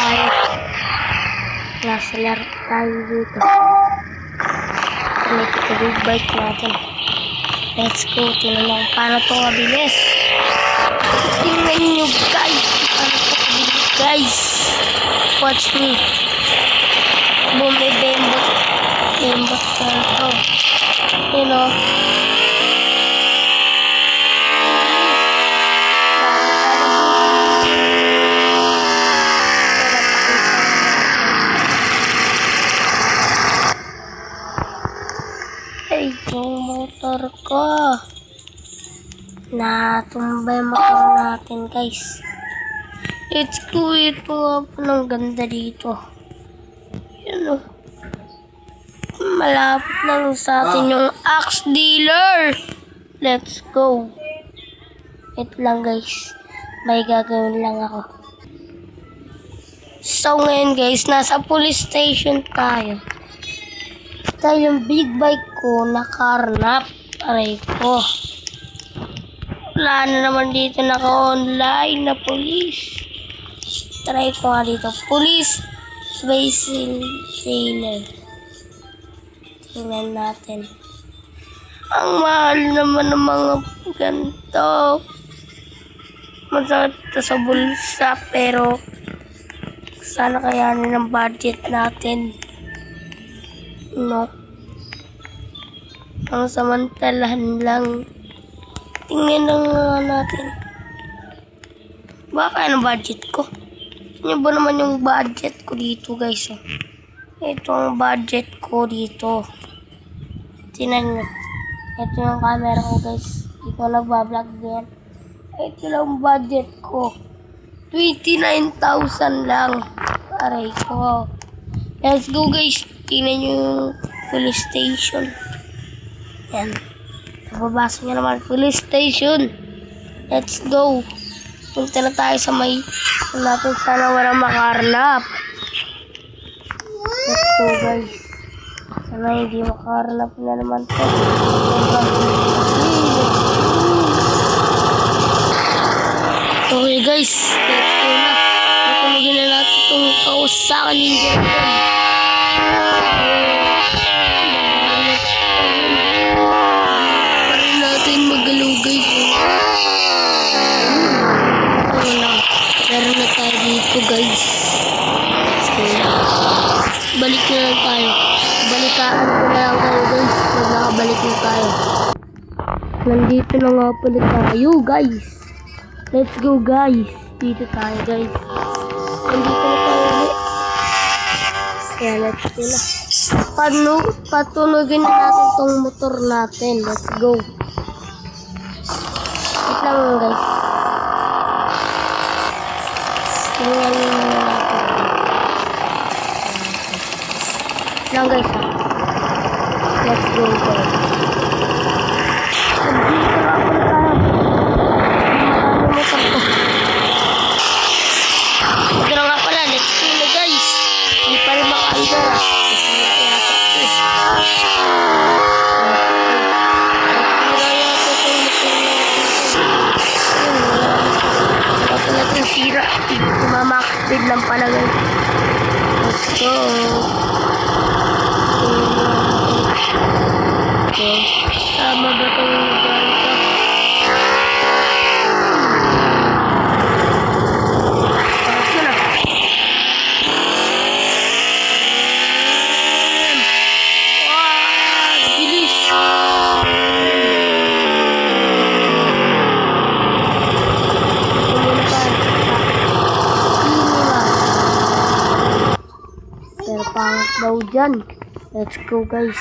tayo. Nasa laro tayo dito. Connect to big bike natin. Let's go. Tingnan mo kung paano ito kabilis. Tingnan nyo guys. Paano ito kabilis guys. Watch me. Bumibembot. Bembot ka ito. You know. Ay, yung motor ko. Natumba yung motor natin, guys. Let's go. Ito nga po ng ganda dito. Yan o. Malapit lang sa atin yung axe dealer. Let's go. Wait lang, guys. May gagawin lang ako. So, ngayon, guys, nasa police station tayo. Dahil yung big bike ko nakarnap. Aray ko. Wala na naman dito naka-online na police. Try ko nga dito. Police Basil Taylor. Tingnan natin. Ang mahal naman ng mga ganito. Masakit ito sa bulsa pero sana kayanin ang budget natin. No. Ang samantalahan lang. Tingnan lang natin. Baka ano budget ko? Ano ba naman yung budget ko dito guys? Oh. Ito ang budget ko dito. Tingnan nyo. Ito yung camera ko guys. Hindi ko nagbablog din. Ito lang budget ko. 29,000 lang. Aray ko. Let's go guys. Tingnan nyo yung police station. Yan. Nababasa nyo naman police station. Let's go. Punta na tayo sa may natin sana walang makarnap. Let's go guys. Sana hindi makarnap na naman to. Okay guys. Let's go na. Natunugin na natin itong kausakan ninja. Para natin magalaw guys. Meron na tayo dito guys. So, balik na lang tayo. Balikaan ko na lang tayo guys. Pag nakabalik na tayo. Nandito na nga pala tayo guys. Let's go guys. Dito tayo guys. Nandito na tayo ulit. Kaya let's go na. Patunogin na natin tong motor natin. Let's go. Wait lang guys. Tingnan nyo na natin. Lang guys ha. Let's go guys. Nandito na ako na tayo. Marami motor ko. Ito na nga pala. Let's go na guys. Hindi pa rin makaandar ha. Kasi nakiyatok ko. Sira. Max speed lang pala guys. Let's go. Okay. Tama ba itong lugar ito? Sarap yun ah. Wow! Bilis! Pangit daw dyan. Let's go guys.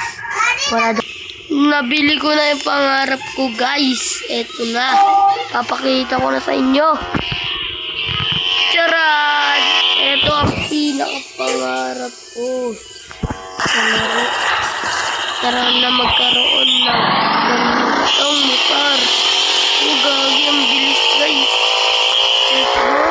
Nabili ko na yung pangarap ko guys. Eto na. Papakita ko na sa inyo. Charan! Eto ang pinakapangarap ko. Sa laro. Tara na magkaroon ng ganitong motor. Gagi ang bilis guys. Let's go.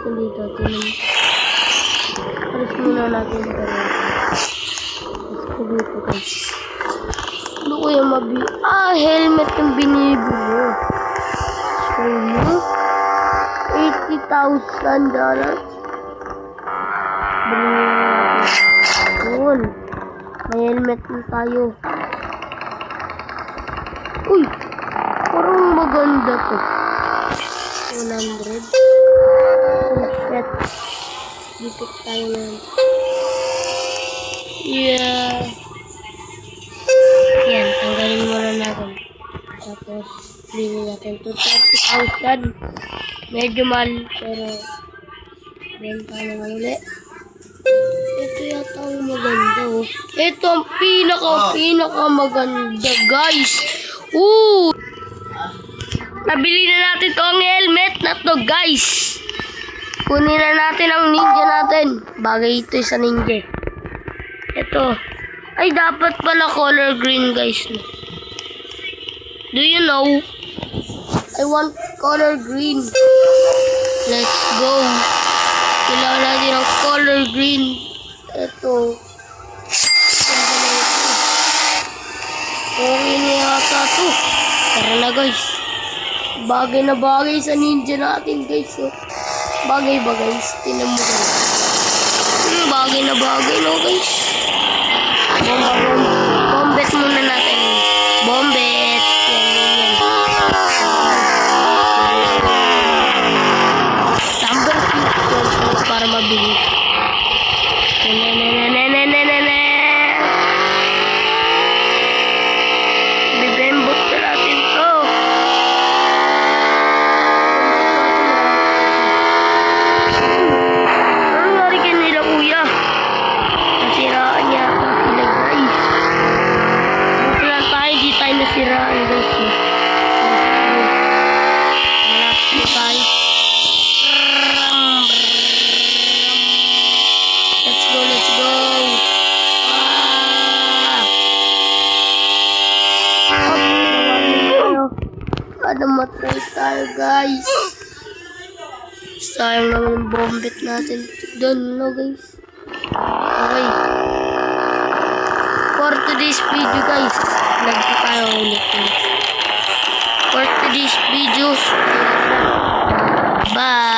Dito, paris muna natin ito. to guys. Ano ko yung helmet yung binibili. So, $80,000. Bili natin. Yun. May helmet na tayo. Uy! Parang maganda to. 100. Oh, shit. Dipit tayo na. Yeah. Yan, tanggalin muna natin. Tapos, bili natin to 30,000. Medyo mahal, pero benta naman ulit. Ito yata ang maganda, oh. Ito ang pinaka maganda, guys. Nabili na natin to ang helmet na to, guys. Kunin na natin ang ninja natin. Bagay ito sa ninja. Ito. Ay, dapat pala color green, guys. Do you know? I want color green. Let's go. Kailangan natin ang color green. Ito. Okay na yata to. Tara na, guys. Bagay na bagay sa ninja natin, guys. Oh. Bagay ba, guys? Tinan mo, guys. Bagay na bagay, no, guys. Bombet muna natin. Bombet. Yan. Number 2 para mabilis. Bibembot na natin to. Ano nangyari kay nila, kuya? Nasiraan niya sila, guys. Buti lang tayo, di tayo nasiraan, guys. Malapit na tayo. Let's go. Ada matay tayo, guys. Sayang lang yung bombet natin doon, no, guys. Okay. For today's video, guys, nagpa tayo ulit. For today's video, bye.